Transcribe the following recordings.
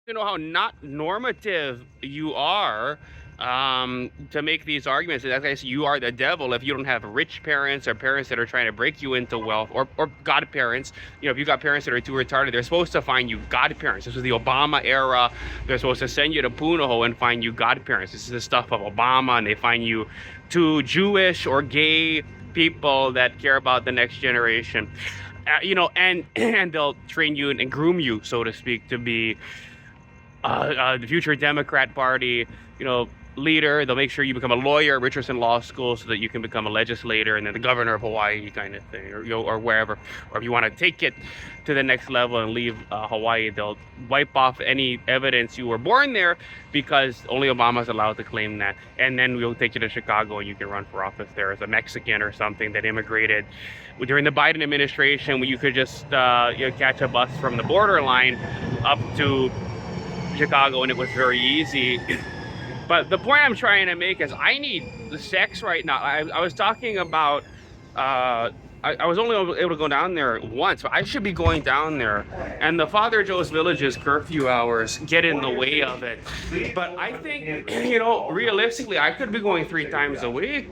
to know how not normative you are to make these arguments. In that case, you are the devil if you don't have rich parents or parents that are trying to break you into wealth, or godparents. If you got parents that are too retarded, they're supposed to find you godparents. This was the Obama era. They're supposed to send you to Punahou and find you godparents. This is the stuff of Obama, and they find you two Jewish or gay people that care about the next generation. And they'll train you and groom you, so to speak, to be the future Democrat Party, leader. They'll make sure you become a lawyer at Richardson Law School so that you can become a legislator and then the governor of Hawaii kind of thing, or wherever. Or if you want to take it to the next level and leave Hawaii, they'll wipe off any evidence you were born there because only Obama's allowed to claim that. And then we'll take you to Chicago and you can run for office there as a Mexican or something that immigrated during the Biden administration, where you could just catch a bus from the borderline up to Chicago and it was very easy. But the point I'm trying to make is I need the sex right now. I was talking about, I was only able to go down there once, but I should be going down there. And the Father Joe's Village's curfew hours get in the way of it. But I think, realistically, I could be going 3 times a week.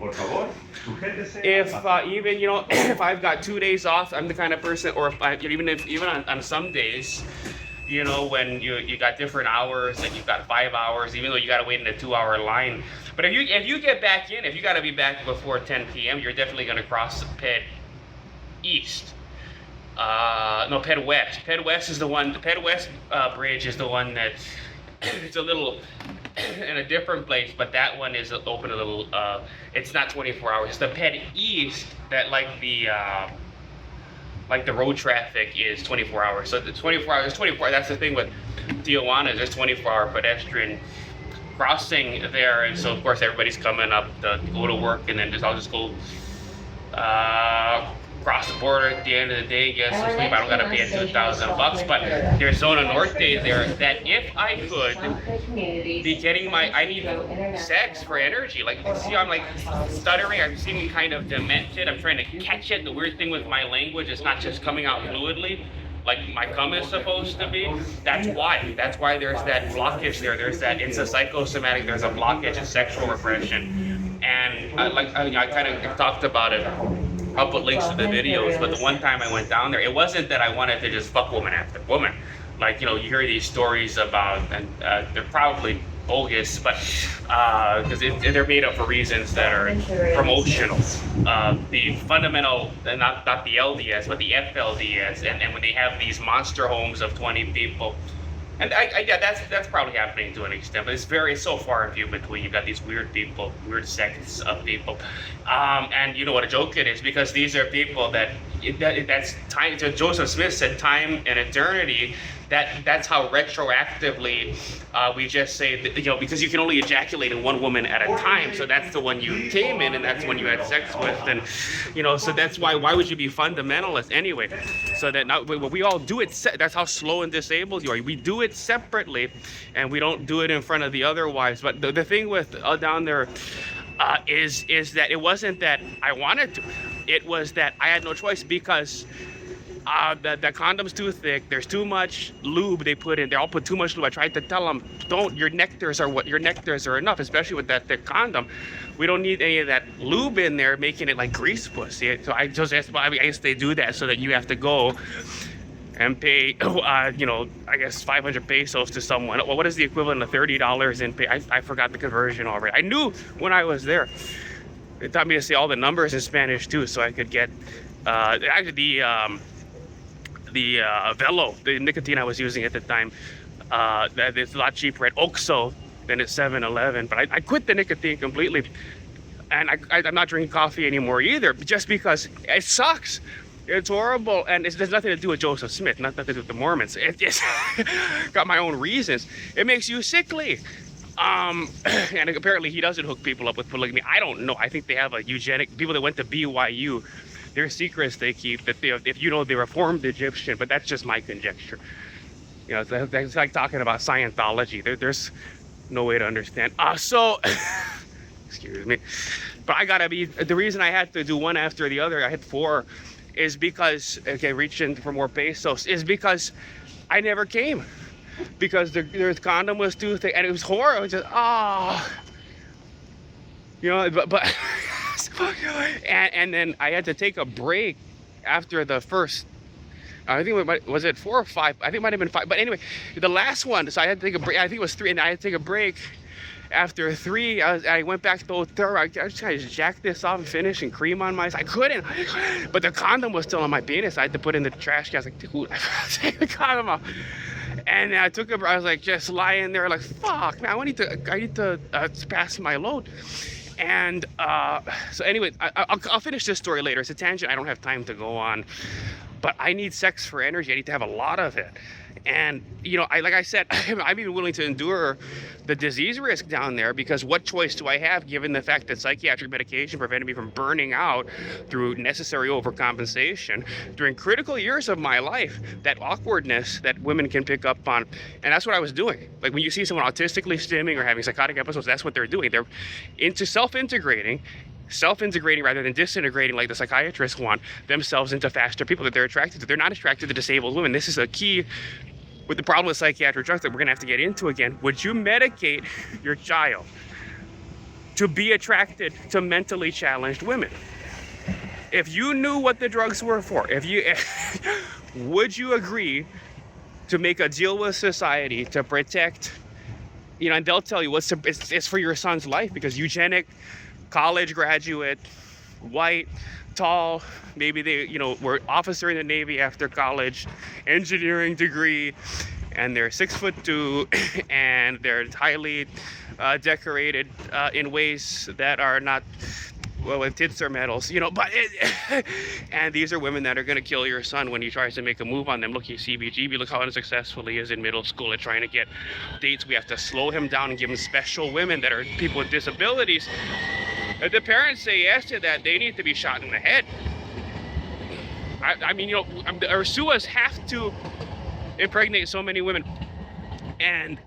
If if I've got 2 days off, I'm the kind of person, or even on some days, when you got different hours and you've got 5 hours, even though you got to wait in a 2-hour line. But if you get back in, if you got to be back before 10 p.m., you're definitely going to cross PedEast. No, PedWest. PedWest is the one. The PedWest bridge is the one that it's a little in a different place, but that one is open a little. It's not 24 hours. It's the PedEast that like the road traffic is 24 hours. So the 24 hours, 24. That's the thing with Tijuana. There's 24-hour pedestrian crossing there, and so of course everybody's coming up to go to work, and then I'll just go cross the border at the end of the day, get some sleep. I don't gotta pay $2,000, but there's Zona Norte there that if I could be getting I need sex for energy. Like, see, I'm like stuttering. I'm seeming kind of demented. I'm trying to catch it. The weird thing with my language, it's not just coming out fluidly like my cum is supposed to be. That's why there's that blockage there. It's a psychosomatic, there's a blockage in sexual repression. And I kind of talked about it. I'll put links to the videos, but the one time I went down there, it wasn't that I wanted to just fuck woman after woman. Like, you hear these stories about, and they're probably bogus, but because they're made up for reasons that are promotional. The fundamental, not the LDS, but the FLDS, and when they have these monster homes of 20 people, and that's probably happening to an extent, but it's so far and few between. You've got these weird people, weird sects of people, and you know what a joke it is, because these are people that's time. Joseph Smith said time and eternity. That's how retroactively we just say that, because you can only ejaculate in one woman at a time. So that's the one you came in, and that's the one you had sex with, and so that's why would you be fundamentalist anyway? So that now we all do it. That's how slow and disabled you are. We do it separately, and we don't do it in front of the other wives. But the thing with down there is that it wasn't that I wanted to. It was that I had no choice, because the condom's too thick. There's too much lube they put in. They all put too much lube. I tried to tell them, your nectars are enough, especially with that thick condom. We don't need any of that lube in there, making it like grease pussy. So I guess they do that so that you have to go and pay, I guess 500 pesos to someone. Well, what is the equivalent of $30 in pay? I forgot the conversion already. I knew when I was there. They taught me to say all the numbers in Spanish too, so I could get actually the Velo, the nicotine I was using at the time, that it's a lot cheaper at OXXO than at 7-Eleven. But I quit the nicotine completely, and I'm not drinking coffee anymore either, just because it sucks. It's horrible, and there's nothing to do with Joseph Smith, nothing to do with the Mormons. It just got my own reasons. It makes you sickly. And apparently he doesn't hook people up with polygamy. I don't know. I think they have a eugenic, people that went to BYU, their secrets they keep, that they reformed Egyptian, but that's just my conjecture. It's like talking about Scientology. There's no way to understand. Excuse me. But the reason I had to do one after the other, I had 4, is because, reaching for more pesos, is because I never came. because their condom was too thick, and it was horrible. It was just, oh, you know, but and then I had to take a break after the first. I think was it 4 or 5? I think it might have been 5. But anyway, the last one. So I had to take a break. I think it was 3, and I had to take a break. After 3, I went back to the hotel. I just tried to jack this off and finish and cream on myself. I couldn't. But the condom was still on my penis. I had to put it in the trash can. I was like, dude, I forgot to take the condom off. And I took it. I was like, just lying there, like, fuck, man. I need to pass my load. And so anyway, I'll finish this story later. It's a tangent I don't have time to go on. But I need sex for energy. I need to have a lot of it. And, you know, like I said, I'm even willing to endure the disease risk down there, because what choice do I have given the fact that psychiatric medication prevented me from burning out through necessary overcompensation during critical years of my life? That awkwardness that women can pick up on. And that's what I was doing. Like when you see someone autistically stimming or having psychotic episodes, that's what they're doing. They're into self-integrating rather than disintegrating like the psychiatrists want themselves into faster people that they're attracted to. They're not attracted to disabled women. This is a key with the problem with psychiatric drugs that we're going to have to get into again. Would you medicate your child to be attracted to mentally challenged women? If you knew what the drugs were for, would you agree to make a deal with society to protect, you know, and they'll tell you it's for your son's life, because eugenic, college graduate, white, tall, maybe they, you know, were officer in the Navy after college, engineering degree, and they're 6'2", and they're highly decorated in ways that are not, well, with tits or medals, you know, but and these are women that are going to kill your son when he tries to make a move on them. Look, he's CBGB. Look how unsuccessful he is in middle school at trying to get dates. We have to slow him down and give him special women that are people with disabilities. If the parents say yes to that, they need to be shot in the head. I mean, you know, Ursuas have to impregnate so many women. And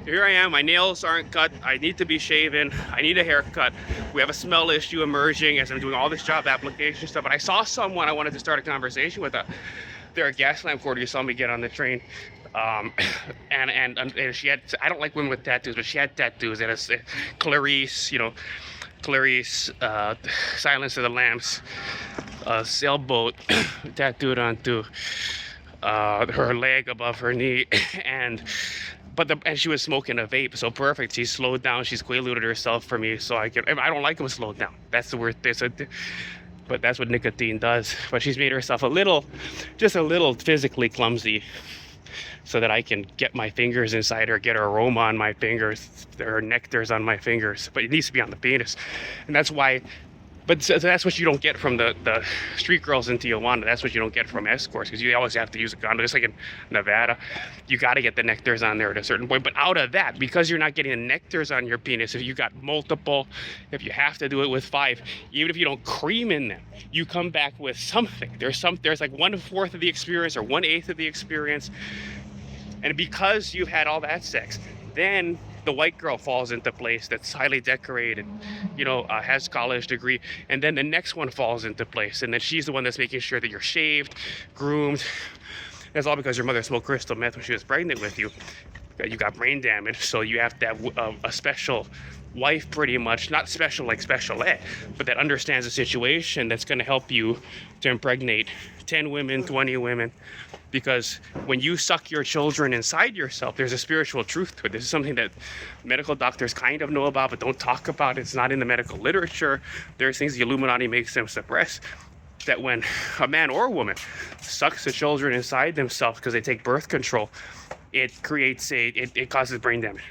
here I am, my nails aren't cut, I need to be shaven, I need a haircut. We have a smell issue emerging as I'm doing all this job application stuff. But I saw someone I wanted to start a conversation with. They're at Gaslamp Quarter. You saw me get on the train. And she had, I don't like women with tattoos, but she had tattoos. And it's Clarice, you know, Clarice, Silence of the Lambs, sailboat tattooed onto her leg above her knee. And she was smoking a vape, so perfect. She slowed down. She's quaaluded herself for me, so I don't like them slowed down. That's the word. But that's what nicotine does. But she's made herself just a little physically clumsy, so that I can get my fingers inside her, get her aroma on my fingers, her nectar's on my fingers. But it needs to be on the penis, and that's why. But so that's what you don't get from the street girls in Tijuana. That's what you don't get from escorts, because you always have to use a condom. Just like in Nevada, you got to get the nectars on there at a certain point. But out of that, because you're not getting the nectars on your penis, if you got multiple, if you have to do it with 5, even if you don't cream in them, you come back with something. There's like 1/4 of the experience or 1/8 of the experience. And because you've had all that sex, then the white girl falls into place that's highly decorated, you know, has college degree, and then the next one falls into place, and then she's the one that's making sure that you're shaved, groomed. That's all because your mother smoked crystal meth when she was pregnant with you. You got brain damage, so you have to have a special wife, pretty much, not special like special ed, but that understands the situation, that's going to help you to impregnate 10 women, 20 women. Because when you suck your children inside yourself, there's a spiritual truth to it. This is something that medical doctors kind of know about, but don't talk about. It's not in the medical literature. There's things the Illuminati makes them suppress. That when a man or a woman sucks the children inside themselves because they take birth control, it causes brain damage.